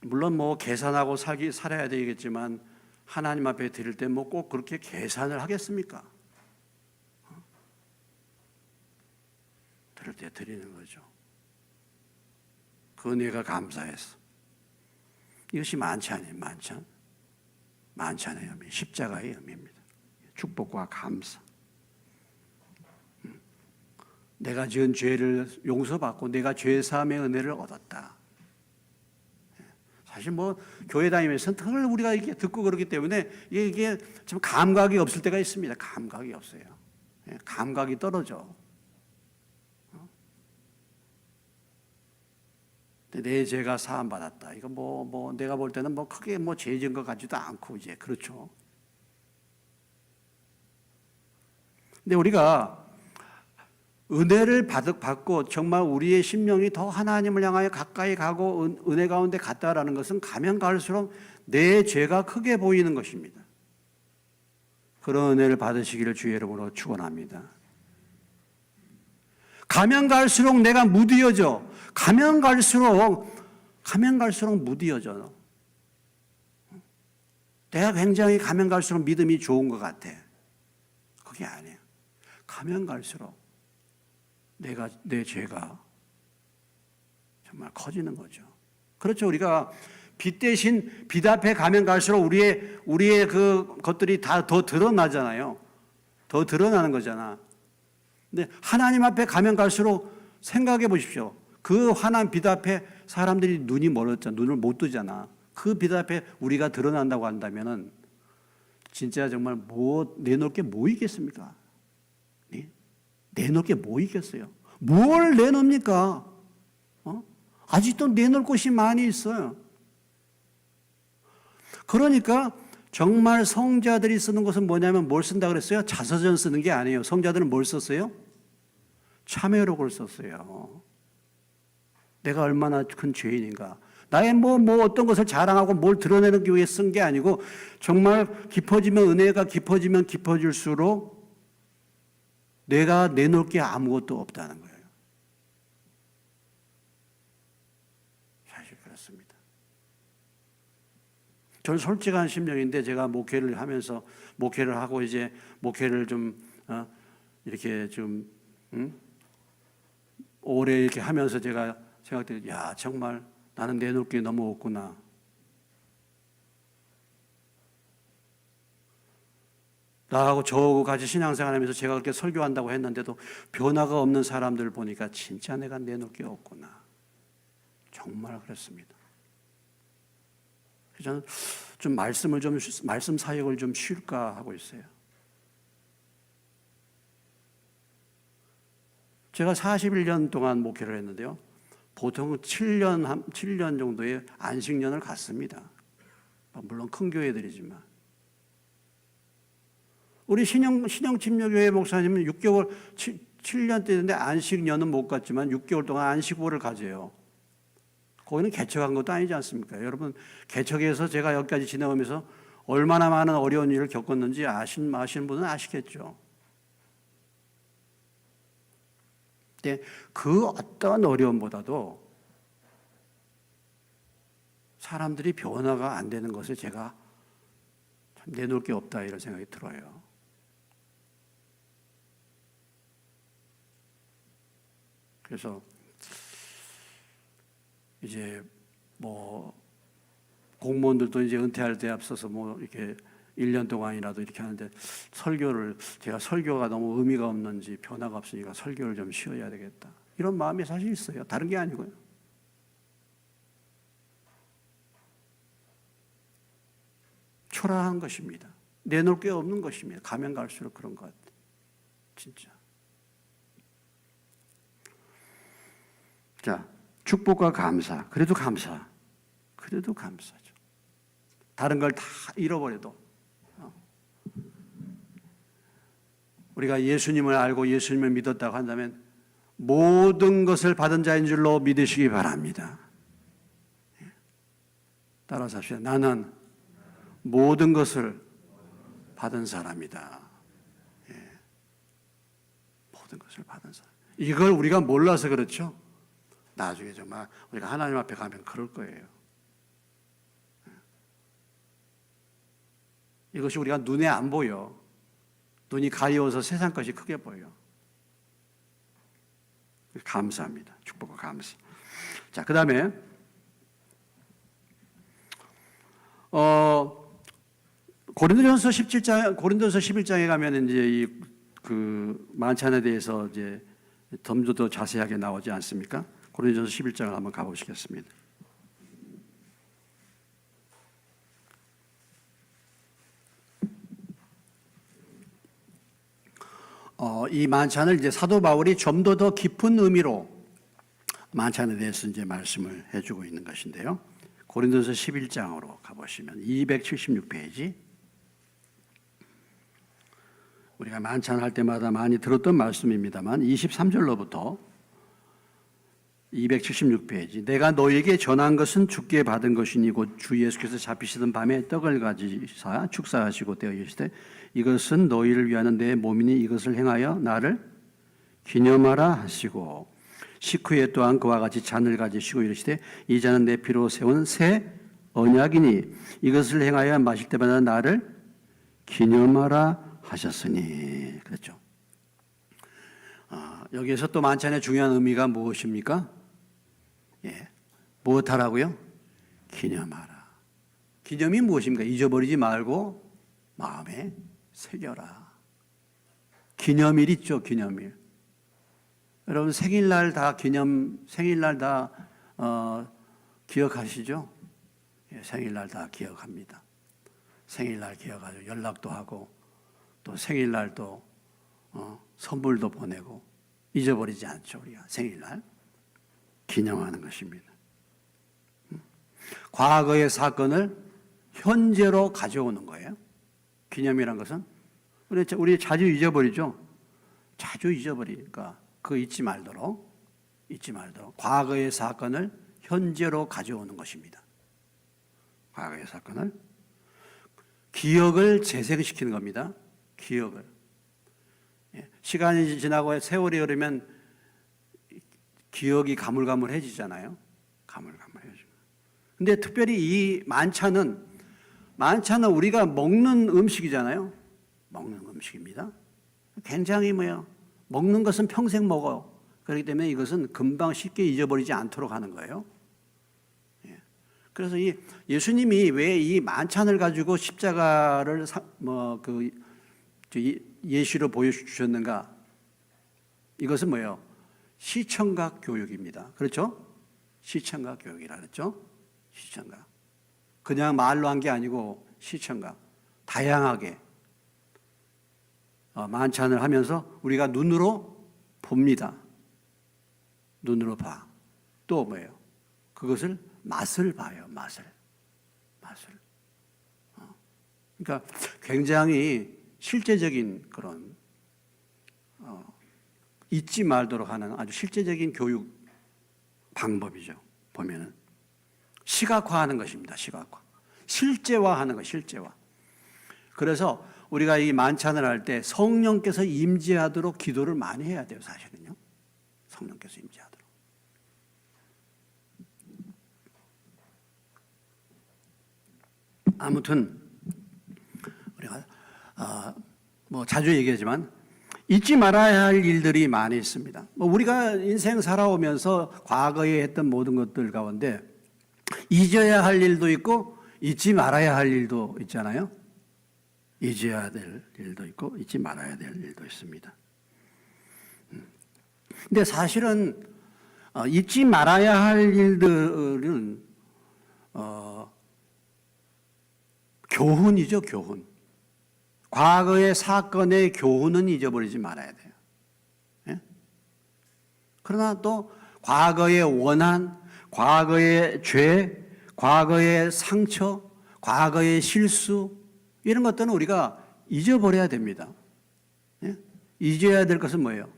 물론 뭐 계산하고 살아야 되겠지만 하나님 앞에 드릴 때 뭐 꼭 그렇게 계산을 하겠습니까? 드릴 때 드리는 거죠. 그 은혜가 감사해서. 이것이 만찬이에요, 만찬. 만찬의 의미, 십자가의 의미입니다. 축복과 감사. 내가 지은 죄를 용서받고 내가 죄 사함의 은혜를 얻었다. 사실 뭐 교회 다니면서 늘 우리가 이렇게 듣고 그러기 때문에 이게 좀 감각이 없을 때가 있습니다. 감각이 없어요. 감각이 떨어져. 내 죄가 사함 받았다. 이거 뭐 내가 볼 때는 뭐 크게 뭐 죄진 것 같지도 않고 이제 그렇죠. 근데 우리가 은혜를 받고 정말 우리의 심령이 더 하나님을 향하여 가까이 가고 은혜 가운데 갔다라는 것은 가면 갈수록 내 죄가 크게 보이는 것입니다. 그런 은혜를 받으시기를 주의 이름으로 축원합니다. 가면 갈수록 내가 무디어져. 가면 갈수록 무디어져. 내가 굉장히 가면 갈수록 믿음이 좋은 것 같아. 그게 아니에요. 가면 갈수록 내 죄가 정말 커지는 거죠. 그렇죠. 우리가 빛 대신 빛 앞에 가면 갈수록 우리의 그 것들이 다 더 드러나잖아요. 더 드러나는 거잖아. 근데 하나님 앞에 가면 갈수록 생각해 보십시오. 그 환한 빛 앞에 사람들이 눈이 멀었잖아. 눈을 못 뜨잖아. 그 빛 앞에 우리가 드러난다고 한다면은 진짜 정말 내놓을 게 뭐 있겠습니까? 네? 내놓을 게 뭐 있겠어요? 뭘 내놓습니까? 아직도 내놓을 곳이 많이 있어요. 그러니까 정말 성자들이 쓰는 것은 뭐냐면 뭘 쓴다 그랬어요? 자서전 쓰는 게 아니에요. 성자들은 뭘 썼어요? 참회록을 썼어요. 내가 얼마나 큰 죄인인가. 나의 뭐 어떤 것을 자랑하고 뭘 드러내는 위해 쓴 게 아니고 정말 깊어지면 은혜가 깊어지면 깊어질수록 내가 내놓을 게 아무것도 없다는 거예요. 사실 그렇습니다. 저는 솔직한 심령인데 제가 목회를 하면서 목회를 하고 이제 목회를 좀 이렇게 좀 오래 이렇게 하면서 제가 생각해요. 야, 정말 나는 내놓을 게 너무 없구나. 나하고 저같이 신앙생활하면서 제가 그렇게 설교한다고 했는데도 변화가 없는 사람들을 보니까 진짜 내가 내놓을 게 없구나. 정말 그렇습니다. 저는 좀 말씀 사역을 좀 쉴까 하고 있어요. 제가 41년 동안 목회를 했는데요. 보통 7년 정도의 안식년을 갔습니다. 물론 큰 교회들이지만. 우리 신영침략교회 목사님은 6개월, 7년 때인데 안식년은 못 갔지만 6개월 동안 안식부를 가져요. 거기는 개척한 것도 아니지 않습니까? 여러분, 개척에서 제가 여기까지 지내오면서 얼마나 많은 어려운 일을 겪었는지 아시는 분은 아시겠죠. 근데 그 어떤 어려움보다도 사람들이 변화가 안 되는 것을 제가 참 내놓을 게 없다 이런 생각이 들어요. 그래서 이제 공무원들도 이제 은퇴할 때 앞서서 이렇게 1년 동안이라도 이렇게 하는데 제가 설교가 너무 의미가 없는지 변화가 없으니까 설교를 좀 쉬어야 되겠다. 이런 마음이 사실 있어요. 다른 게 아니고요. 초라한 것입니다. 내놓을 게 없는 것입니다. 가면 갈수록 그런 것 같아요. 진짜. 자, 축복과 감사. 그래도 감사죠. 다른 걸 다 잃어버려도 우리가 예수님을 알고 예수님을 믿었다고 한다면 모든 것을 받은 자인 줄로 믿으시기 바랍니다. 따라서 합시다. 나는 모든 것을 받은 사람이다. 모든 것을 받은 사람. 이걸 우리가 몰라서 그렇죠. 나중에 정말 우리가 하나님 앞에 가면 그럴 거예요. 이것이 우리가 눈에 안 보여. 눈이 가려워서 세상 것이 크게 보여. 감사합니다. 축복과 감사. 자, 그 다음에 고린도전서 11장에 가면 이제 그 만찬에 대해서 이제 좀 더 자세하게 나오지 않습니까? 고린도전서 11장을 한번 가보시겠습니다. 이 만찬을 이제 사도 바울이 좀 더 깊은 의미로 만찬에 대해서 이제 말씀을 해주고 있는 것인데요. 고린도서 11장으로 가보시면 276페이지. 우리가 만찬할 때마다 많이 들었던 말씀입니다만 23절로부터 276페이지. 내가 너에게 전한 것은 주께 받은 것이니 곧 주 예수께서 잡히시던 밤에 떡을 가지사 축사하시고 떼어 이르시되 이것은 너희를 위하는 내 몸이니 이것을 행하여 나를 기념하라 하시고 식후에 또한 그와 같이 잔을 가지시고 이르시되 이 잔은 내 피로 세운 새 언약이니 이것을 행하여 마실 때마다 나를 기념하라 하셨으니. 그렇죠. 여기에서 또 만찬의 중요한 의미가 무엇입니까? 예, 무엇하라고요? 기념하라. 기념이 무엇입니까? 잊어버리지 말고 마음에 새겨라. 기념일 있죠, 기념일. 여러분 생일날 다 생일날 다 기억하시죠? 예, 생일날 다 기억합니다. 생일날 기억하죠. 연락도 하고 또 생일날도 선물도 보내고 잊어버리지 않죠. 우리가 생일날 기념하는 것입니다. 과거의 사건을 현재로 가져오는 거예요. 기념이란 것은 우리 자주 잊어버리죠. 자주 잊어버리니까 그거 잊지 말도록 과거의 사건을 현재로 가져오는 것입니다. 과거의 사건을 기억을 재생시키는 겁니다. 기억을. 시간이 지나고 세월이 흐르면 기억이 가물가물해지잖아요. 가물가물해지죠. 근데 특별히 이 만찬은 우리가 먹는 음식이잖아요. 먹는 음식입니다. 굉장히 먹는 것은 평생 먹어. 그렇기 때문에 이것은 금방 쉽게 잊어버리지 않도록 하는 거예요. 그래서 이 예수님이 왜 이 만찬을 가지고 십자가를 예시로 보여주셨는가? 이것은 뭐예요? 시청각 교육입니다. 그렇죠? 시청각 교육이라 그랬죠? 시청각. 그냥 말로 한 게 아니고 시청각. 다양하게 만찬을 하면서 우리가 눈으로 봅니다. 눈으로 봐. 또 뭐예요? 그것을 맛을 봐요. 맛을. 그러니까 굉장히 실제적인 그런 잊지 말도록 하는 아주 실제적인 교육 방법이죠. 보면은 시각화하는 것입니다. 시각화. 실제화하는 것, 실제화. 그래서 우리가 이 만찬을 할 때 성령께서 임재하도록 기도를 많이 해야 돼요. 사실은요. 성령께서 임재하도록. 아무튼 우리가 자주 얘기하지만 잊지 말아야 할 일들이 많이 있습니다. 우리가 인생 살아오면서 과거에 했던 모든 것들 가운데 잊어야 할 일도 있고 잊지 말아야 할 일도 있잖아요. 잊어야 될 일도 있고 잊지 말아야 될 일도 있습니다. 근데 사실은 잊지 말아야 할 일들은 교훈이죠, 교훈. 과거의 사건의 교훈은 잊어버리지 말아야 돼요. 예? 그러나 또 과거의 원한, 과거의 죄, 과거의 상처, 과거의 실수 이런 것들은 우리가 잊어버려야 됩니다. 예? 잊어야 될 것은 뭐예요?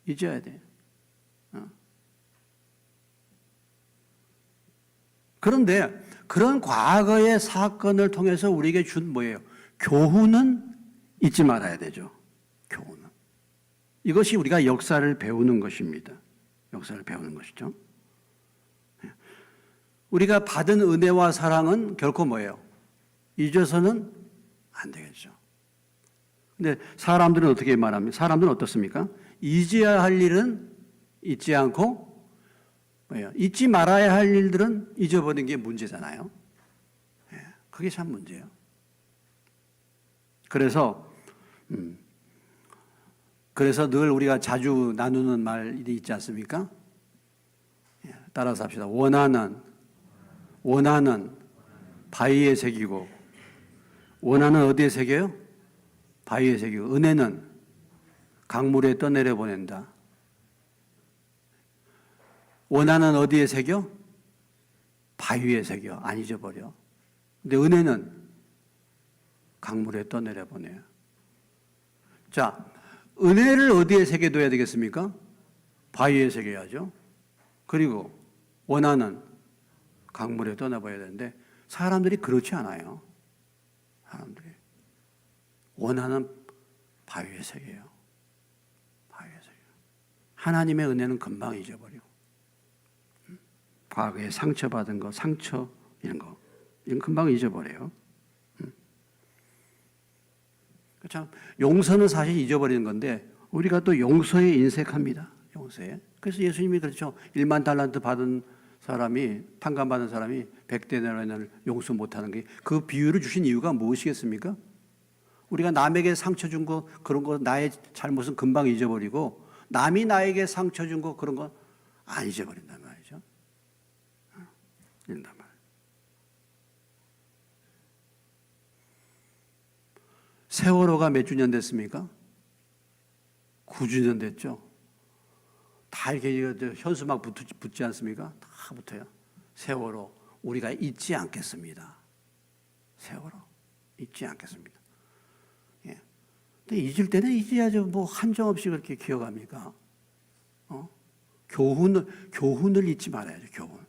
잊어야 돼요. 그런데 그런 과거의 사건을 통해서 우리에게 준 뭐예요? 교훈은 잊지 말아야 되죠. 교훈은. 이것이 우리가 역사를 배우는 것입니다. 역사를 배우는 것이죠. 우리가 받은 은혜와 사랑은 결코 뭐예요? 잊어서는 안 되겠죠. 근데 사람들은 어떻게 말합니까? 사람들은 어떻습니까? 잊어야 할 일은 잊지 않고 뭐예요? 잊지 말아야 할 일들은 잊어버리는 게 문제잖아요. 그게 참 문제예요. 그래서 늘 우리가 자주 나누는 말이 있지 않습니까? 따라서 합시다. 원하는 바위에 새기고, 원하는 어디에 새겨요? 바위에 새기고, 은혜는 강물에 떠내려 보낸다. 원하는 어디에 새겨? 바위에 새겨. 안 잊어버려. 근데 은혜는 강물에 떠내려 보내요. 자, 은혜를 어디에 새겨둬야 되겠습니까? 바위에 새겨야죠. 그리고 원하는 강물에 떠나봐야 되는데 사람들이 그렇지 않아요. 사람들이 원하는 바위에 새겨요. 바위에 새겨요. 하나님의 은혜는 금방 잊어버리고 과거에 상처받은 거, 상처 이런 금방 잊어버려요. 참 용서는 사실 잊어버리는 건데 우리가 또 용서에 인색합니다. 용서에. 그래서 예수님이 그렇죠. 1만 달란트 받은 사람이, 탕감받은 사람이 100데나리온을 용서 못하는 게, 그 비유를 주신 이유가 무엇이겠습니까? 우리가 남에게 상처 준 거, 그런 거, 나의 잘못은 금방 잊어버리고, 남이 나에게 상처 준 거, 그런 거 안 잊어버린단 말이죠. 이런단 말이에요. 세월호가 몇 주년 됐습니까? 9주년 됐죠. 다 이렇게 현수막 붙지 않습니까? 다 붙어요. 세월호 우리가 잊지 않겠습니다. 세월호 잊지 않겠습니다. 예. 근데 잊을 때는 잊어야죠. 뭐 한정없이 그렇게 기억합니까? 교훈을 잊지 말아야죠. 교훈.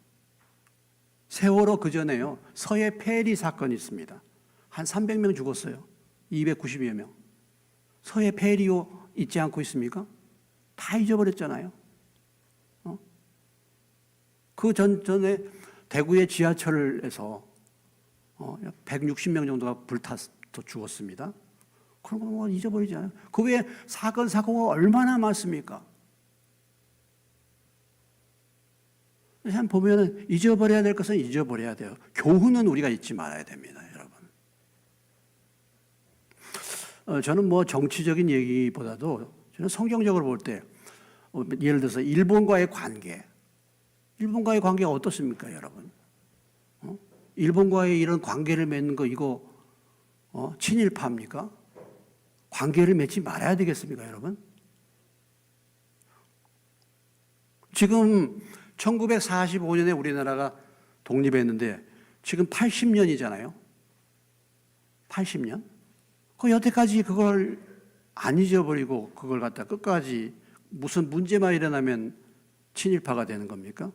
세월호 그 전에요. 서해 폐리 사건이 있습니다. 한 300명 죽었어요. 290여 명. 서해 폐리호 잊지 않고 있습니까? 다 잊어버렸잖아요. 그 전에 대구의 지하철에서 160명 정도가 불타서 죽었습니다. 그런 거 뭐 잊어버리지 않아요. 그 외에 사고가 얼마나 많습니까? 참 보면은 잊어버려야 될 것은 잊어버려야 돼요. 교훈은 우리가 잊지 말아야 됩니다, 여러분. 저는 뭐 정치적인 얘기보다도 저는 성경적으로 볼 때 예를 들어서 일본과의 관계가 어떻습니까, 여러분? 일본과의 이런 관계를 맺는 거 이거 친일파입니까? 관계를 맺지 말아야 되겠습니까, 여러분? 지금 1945년에 우리나라가 독립했는데 지금 80년이잖아요. 80년? 그 여태까지 그걸 안 잊어버리고 그걸 갖다 끝까지 무슨 문제만 일어나면 친일파가 되는 겁니까?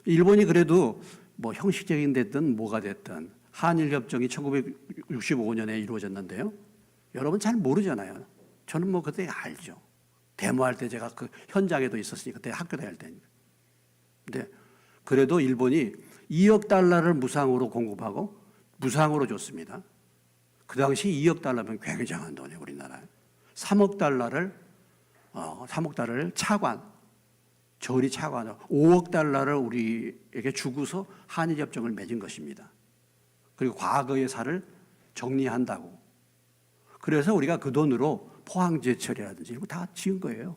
일본이 그래도 뭐 형식적인 됐든 뭐가 됐든 한일협정이 1965년에 이루어졌는데요. 여러분 잘 모르잖아요. 저는 뭐 그때 알죠. 데모할 때 제가 그 현장에도 있었으니까 그때 학교 다닐 때니까. 근데 그래도 일본이 2억 달러를 무상으로 공급하고 무상으로 줬습니다. 그 당시 2억 달러면 굉장한 돈이에요, 우리나라에. 3억 달러를 저리 차관으로 5억 달러를 우리에게 주고서 한일협정을 맺은 것입니다. 그리고 과거의 사를 정리한다고. 그래서 우리가 그 돈으로 포항제철이라든지 이런 거 다 지은 거예요.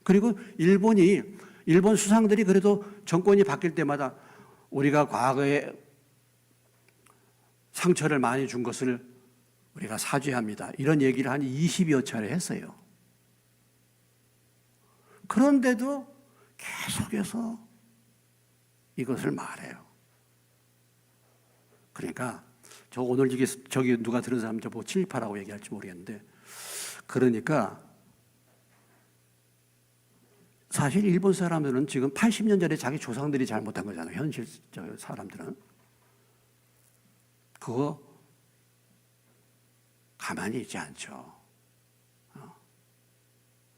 그리고 일본 수상들이 그래도 정권이 바뀔 때마다 우리가 과거에 상처를 많이 준 것을 우리가 사죄합니다. 이런 얘기를 한 20여 차례 했어요. 그런데도 계속해서 이것을 말해요. 그러니까 저 오늘 저기 누가 들은 사람 저보고 친일파라고 얘기할지 모르겠는데, 그러니까 사실 일본 사람들은 지금 80년 전에 자기 조상들이 잘못한 거잖아요. 현실 사람들은 그거 가만히 있지 않죠.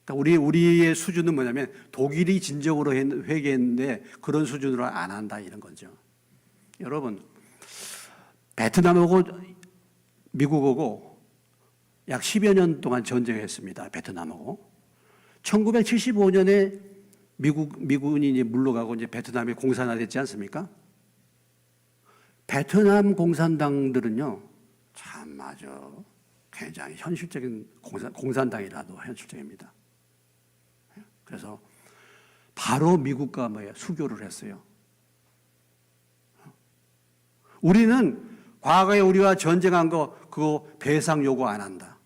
그러니까 우리의 수준은 뭐냐면 독일이 진정으로 회개했는데 그런 수준으로 안 한다 이런 거죠. 여러분, 베트남하고 미국하고 약 10여 년 동안 전쟁했습니다. 베트남하고. 1975년에 미군이 이제 물러가고 이제 베트남이 공산화됐지 않습니까? 베트남 공산당들은요, 참 아주 굉장히 현실적인 공산당이라도 현실적입니다. 그래서 바로 미국과 수교를 했어요. 우리는 과거에 우리와 전쟁한 거 그거 배상 요구 안 한다.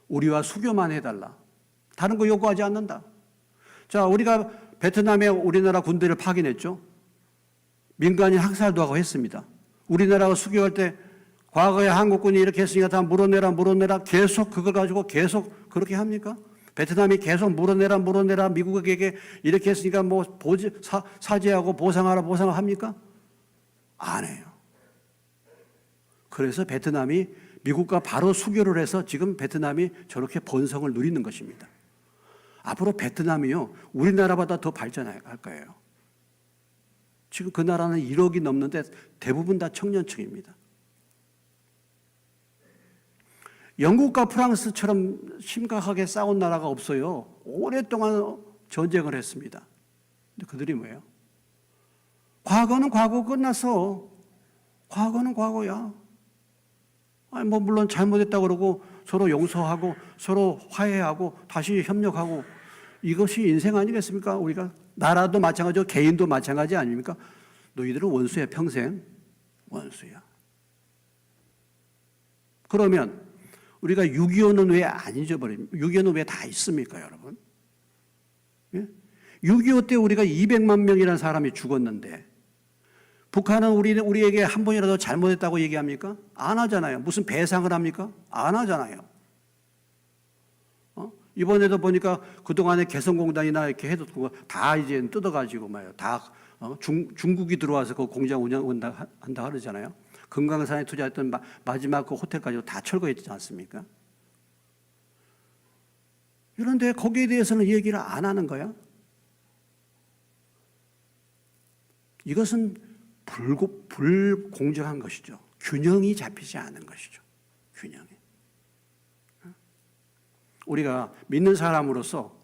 우리와 수교만 해달라. 다른 거 요구하지 않는다. 자, 우리가 베트남에 우리나라 군대를 파견했죠. 민간인 학살도 하고 했습니다. 우리나라가 수교할 때 과거에 한국군이 이렇게 했으니까 다 물어내라 계속 그걸 가지고 계속 그렇게 합니까? 베트남이 계속 물어내라 미국에게 이렇게 했으니까 뭐 사죄하고 보상하라 합니까? 안 해요. 그래서 베트남이 미국과 바로 수교를 해서 지금 베트남이 저렇게 번성을 누리는 것입니다. 앞으로 베트남이요, 우리나라보다 더 발전할 거예요. 지금 그 나라는 1억이 넘는데 대부분 다 청년층입니다. 영국과 프랑스처럼 심각하게 싸운 나라가 없어요. 오랫동안 전쟁을 했습니다. 근데 그들이 뭐예요? 과거는 과거 끝났어. 과거는 과거야. 아니 뭐 물론 잘못했다고 그러고 서로 용서하고 서로 화해하고 다시 협력하고 이것이 인생 아니겠습니까? 우리가 나라도 마찬가지고 개인도 마찬가지 아닙니까? 너희들은 원수야, 평생 원수야. 그러면 우리가 6.25는 왜 안 잊어버립니까? 6.25는 왜 다 있습니까, 여러분? 예? 6.25 때 우리가 200만 명이라는 사람이 죽었는데 북한은 우리에게 한 번이라도 잘못했다고 얘기합니까? 안 하잖아요. 무슨 배상을 합니까? 안 하잖아요. 이번에도 보니까 그동안에 개성공단이나 이렇게 해뒀던 거 다 이제 뜯어가지고 말이에요. 다 중국이 들어와서 그 공장 운영한다 그러잖아요. 금강산에 투자했던 마지막 그 호텔까지 다 철거했지 않습니까? 그런데 거기에 대해서는 얘기를 안 하는 거야. 이것은 불공정한 것이죠. 균형이 잡히지 않은 것이죠. 균형이. 우리가 믿는 사람으로서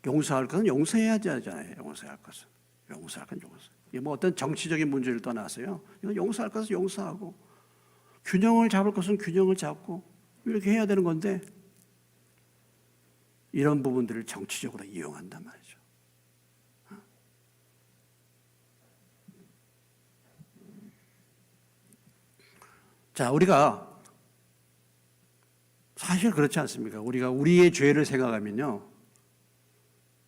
용서할 것은 용서해야 하잖아요. 용서할 것은. 용서할 건 용서. 이게 뭐 어떤 정치적인 문제를 떠나서요. 이건 용서할 것은 용서하고 균형을 잡을 것은 균형을 잡고 이렇게 해야 되는 건데 이런 부분들을 정치적으로 이용한단 말이죠. 자, 우리가 사실 그렇지 않습니까? 우리가 우리의 죄를 생각하면요.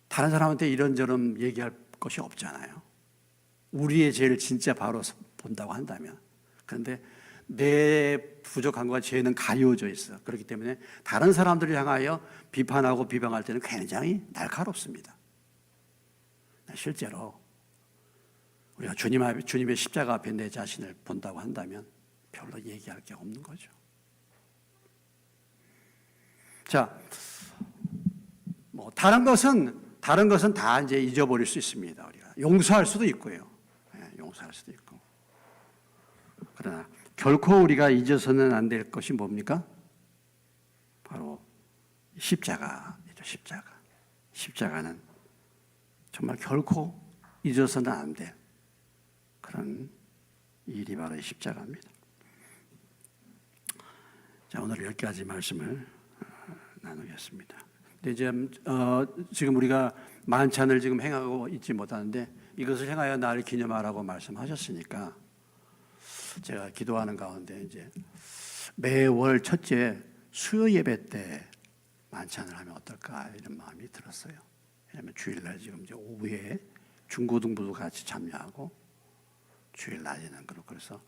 다른 사람한테 이런저런 얘기할 것이 없잖아요. 우리의 죄를 진짜 바로 본다고 한다면. 그런데 내 부족한 것과 죄는 가려져 있어. 그렇기 때문에 다른 사람들을 향하여 비판하고 비방할 때는 굉장히 날카롭습니다. 실제로 우리가 주님의 십자가 앞에 내 자신을 본다고 한다면 별로 얘기할 게 없는 거죠. 자, 뭐 다른 것은 다 이제 잊어버릴 수 있습니다. 우리가 용서할 수도 있고요. 용서할 수도 있고. 그러나 결코 우리가 잊어서는 안 될 것이 뭡니까? 바로 십자가이죠. 십자가는 정말 결코 잊어서는 안 될 그런 일이 바로 십자가입니다. 자, 오늘 10가지 말씀을 나누겠습니다. 근데 이제 지금 우리가 만찬을 지금 행하고 있지 못하는데 이것을 행하여 나를 기념하라고 말씀하셨으니까 제가 기도하는 가운데 이제 매월 첫째 수요 예배 때 만찬을 하면 어떨까 이런 마음이 들었어요. 왜냐하면 주일날 지금 이제 오후에 중고등부도 같이 참여하고 주일 낮에는 그렇고 그래서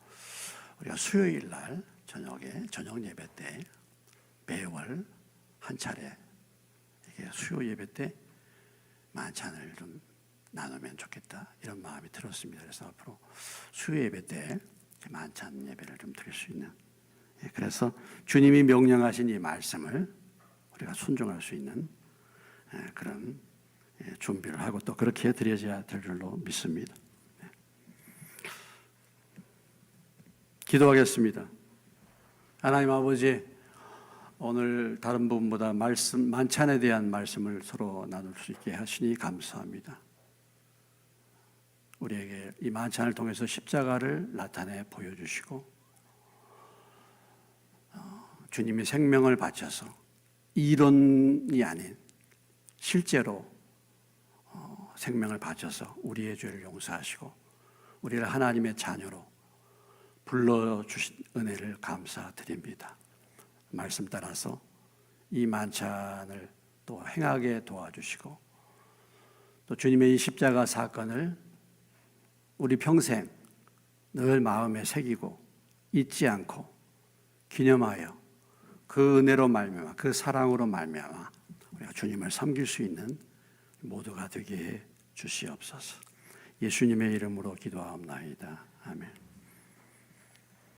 우리가 수요일 날 저녁에 저녁 예배 때 매월 한 차례 이게 수요 예배 때 만찬을 좀 나누면 좋겠다 이런 마음이 들었습니다. 그래서 앞으로 수요 예배 때 만찬 예배를 좀 드릴 수 있는 그래서 주님이 명령하신 이 말씀을 우리가 순종할 수 있는 그런 준비를 하고 또 그렇게 드려져야 될 줄로 믿습니다. 기도하겠습니다. 하나님 아버지, 오늘 다른 부분보다 만찬에 대한 말씀을 서로 나눌 수 있게 하시니 감사합니다. 우리에게 이 만찬을 통해서 십자가를 나타내 보여주시고 주님이 생명을 바쳐서 이론이 아닌 실제로 생명을 바쳐서 우리의 죄를 용서하시고 우리를 하나님의 자녀로 불러주신 은혜를 감사드립니다. 말씀 따라서 이 만찬을 또 행하게 도와주시고 또 주님의 이 십자가 사건을 우리 평생 늘 마음에 새기고 잊지 않고 기념하여 그 은혜로 말미암아 그 사랑으로 말미암아 우리가 주님을 섬길 수 있는 모두가 되게 해 주시옵소서. 예수님의 이름으로 기도하옵나이다. 아멘.